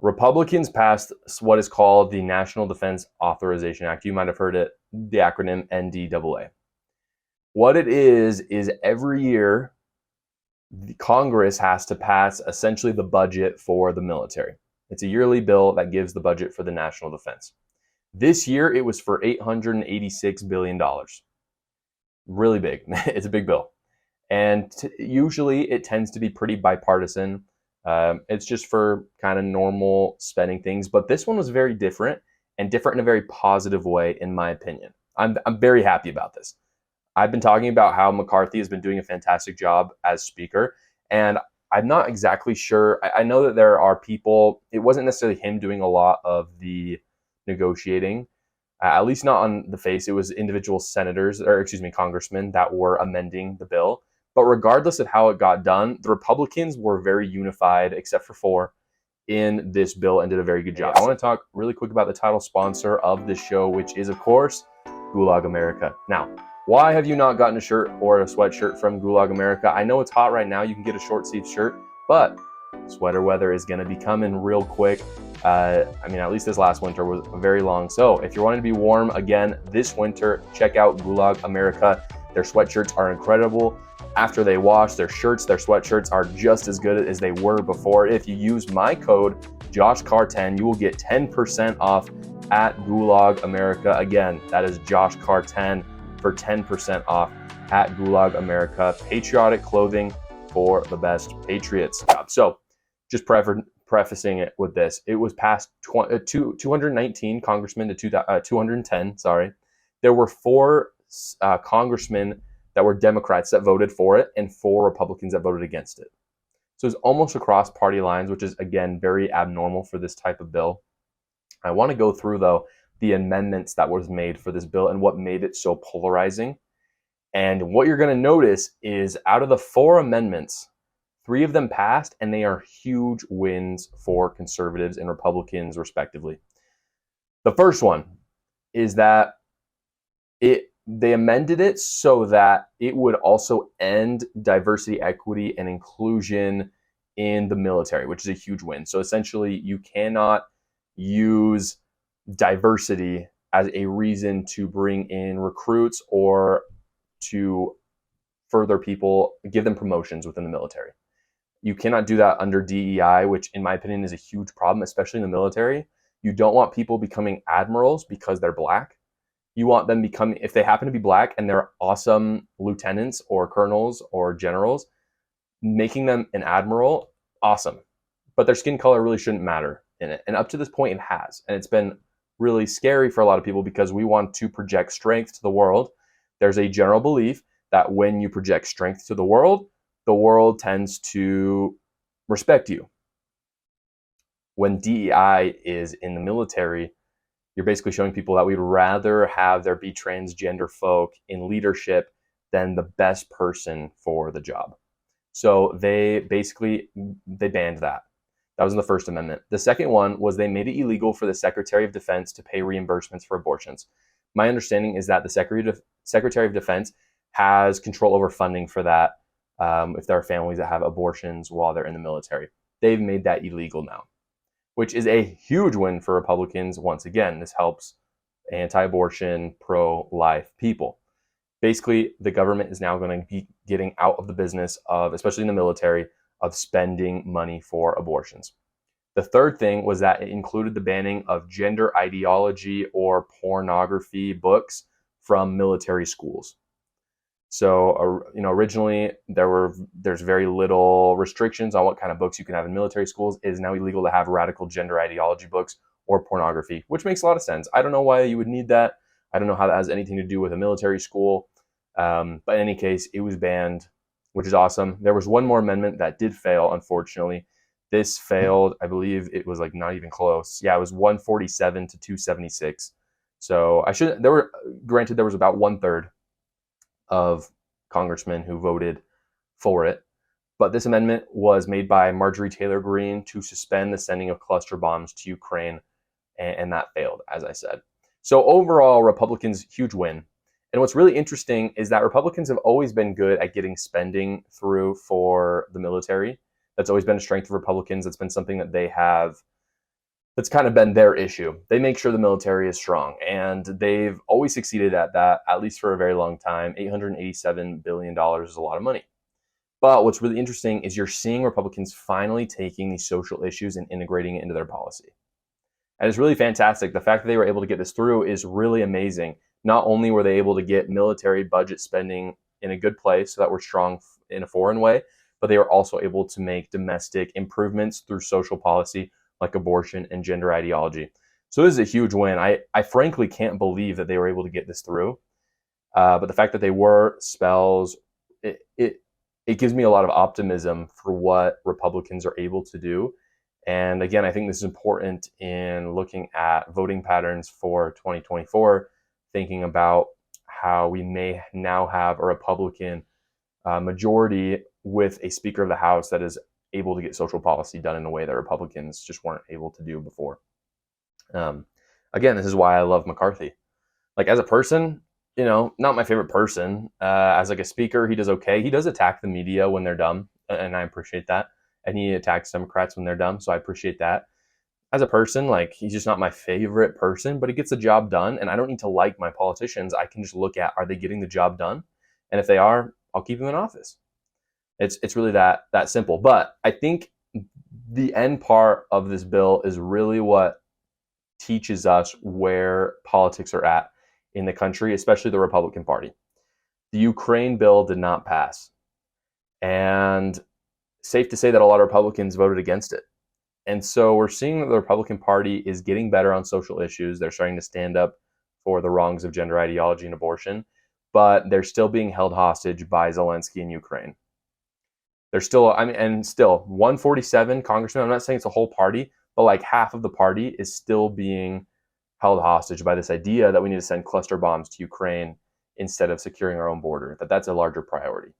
Republicans passed what is called the National Defense Authorization Act. You might have heard it, the acronym NDAA. What it is every year, the Congress has to pass essentially the budget for the military. It's a yearly bill that gives the budget for the national defense. This year, it was for $886 billion. Really big. It's a big bill. And usually it tends to be pretty bipartisan. It's just for kind of normal spending things. But this one was very different and different in a very positive way, in my opinion. I'm very happy about this. I've been talking about how McCarthy has been doing a fantastic job as speaker. And I'm not exactly sure. I know that there are people, it wasn't necessarily him doing a lot of the negotiating, at least not on the face. It was individual senators, or excuse me, congressmen that were amending the bill. But regardless of how it got done, the Republicans were very unified, except for four, in this bill and did a very good job. I want to talk really quick about the title sponsor of this show, which is, of course, Gulag America. Now, why have you not gotten a shirt or a sweatshirt from Gulag America? I know it's hot right now. You can get a short sleeve shirt, but sweater weather is going to be coming real quick. At least this last winter was very long. So if you're wanting to be warm again this winter, check out Gulag America. Their sweatshirts are incredible. After they wash, their sweatshirts are just as good as they were before. If you use my code JoshCar10, you will get 10% off at Gulag America. Again, that is JoshCar10 for 10% off at Gulag America. Patriotic clothing for the best patriots. So just prefacing it with this, it was passed 219 congressmen to 210, sorry. There were four congressmen that were Democrats that voted for it and four Republicans that voted against it. So it's almost across party lines, which is, again, very abnormal for this type of bill. I want to go through, though, the amendments that was made for this bill and what made it so polarizing. And what you're going to notice is out of the four amendments, three of them passed, and they are huge wins for conservatives and Republicans, respectively. The first one is that they amended it so that it would also end diversity, equity, and inclusion in the military, which is a huge win. So essentially, you cannot use diversity as a reason to bring in recruits or to further people, give them promotions within the military. You cannot do that under DEI, which in my opinion is a huge problem, especially in the military. You don't want people becoming admirals because they're black. You want them becoming, if they happen to be black and they're awesome lieutenants or colonels or generals, making them an admiral, awesome. But their skin color really shouldn't matter in it. And up to this point, it has. And it's been really scary for a lot of people because we want to project strength to the world. There's a general belief that when you project strength to the world tends to respect you. When DEI is in the military, you're basically showing people that we'd rather have there be transgender folk in leadership than the best person for the job. So they banned that. That was in the First Amendment. The second one was they made it illegal for the Secretary of Defense to pay reimbursements for abortions. My understanding is that the Secretary of Defense has control over funding for that if there are families that have abortions while they're in the military. They've made that illegal now, which is a huge win for Republicans. Once again, this helps anti-abortion, pro-life people. Basically, the government is now going to be getting out of the business of, especially in the military, of spending money for abortions. The third thing was that it included the banning of gender ideology or pornography books from military schools. So, originally there's very little restrictions on what kind of books you can have in military schools. It is now illegal to have radical gender ideology books or pornography, which makes a lot of sense. I don't know why you would need that. I don't know how that has anything to do with a military school. But in any case, it was banned, which is awesome. There was one more amendment that did fail, unfortunately. This failed, I believe it was like not even close. Yeah, it was 147 to 276. So there was about 1/3 of congressmen who voted for it. But this amendment was made by Marjorie Taylor Greene to suspend the sending of cluster bombs to Ukraine, and that failed, as I said. So overall, Republicans, huge win. And what's really interesting is that Republicans have always been good at getting spending through for the military. That's always been a strength of Republicans. It's been something that they have That's kind of been their issue. They make sure the military is strong, and they've always succeeded at that, at least for a very long time. $887 billion is a lot of money. But what's really interesting is you're seeing Republicans finally taking these social issues and integrating it into their policy. And it's really fantastic. The fact that they were able to get this through is really amazing. Not only were they able to get military budget spending in a good place so that we're strong in a foreign way, but they were also able to make domestic improvements through social policy like abortion and gender ideology. So this is a huge win. I frankly can't believe that they were able to get this through. But the fact that they were spells, it gives me a lot of optimism for what Republicans are able to do. And again, I think this is important in looking at voting patterns for 2024, thinking about how we may now have a Republican majority with a Speaker of the House that is able to get social policy done in a way that Republicans just weren't able to do before. Again, this is why I love McCarthy. Like, as a person, not my favorite person. As like a speaker, he does okay. He does attack the media when they're dumb, and I appreciate that. And he attacks Democrats when they're dumb, so I appreciate that. As a person, like, he's just not my favorite person, but he gets the job done, and I don't need to like my politicians. I can just look at, are they getting the job done? And if they are, I'll keep them in office. It's really that simple. But I think the end part of this bill is really what teaches us where politics are at in the country, especially the Republican Party. The Ukraine bill did not pass. And safe to say that a lot of Republicans voted against it. And so we're seeing that the Republican Party is getting better on social issues. They're starting to stand up for the wrongs of gender ideology and abortion, but they're still being held hostage by Zelensky in Ukraine. They're still, and still 147 congressmen, I'm not saying it's a whole party, but like half of the party is still being held hostage by this idea that we need to send cluster bombs to Ukraine instead of securing our own border, that's a larger priority.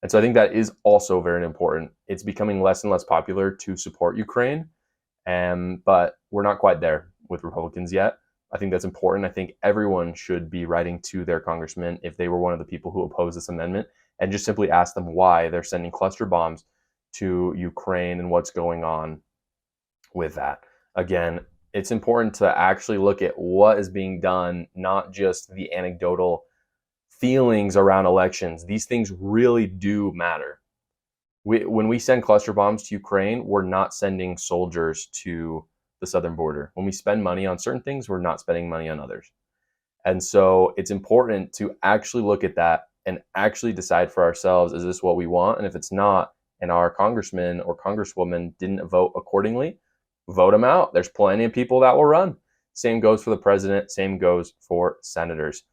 And so I think that is also very important. It's becoming less and less popular to support Ukraine, but we're not quite there with Republicans yet. I think that's important. I think everyone should be writing to their congressman if they were one of the people who oppose this amendment and just simply ask them why they're sending cluster bombs to Ukraine and what's going on with that. Again, it's important to actually look at what is being done, not just the anecdotal feelings around elections. These things really do matter. When we send cluster bombs to Ukraine, we're not sending soldiers to the southern border. When we spend money on certain things, we're not spending money on others. And so it's important to actually look at that and actually decide for ourselves, is this what we want? And if it's not, and our congressman or congresswoman didn't vote accordingly, vote them out. There's plenty of people that will run. Same goes for the president. Same goes for senators.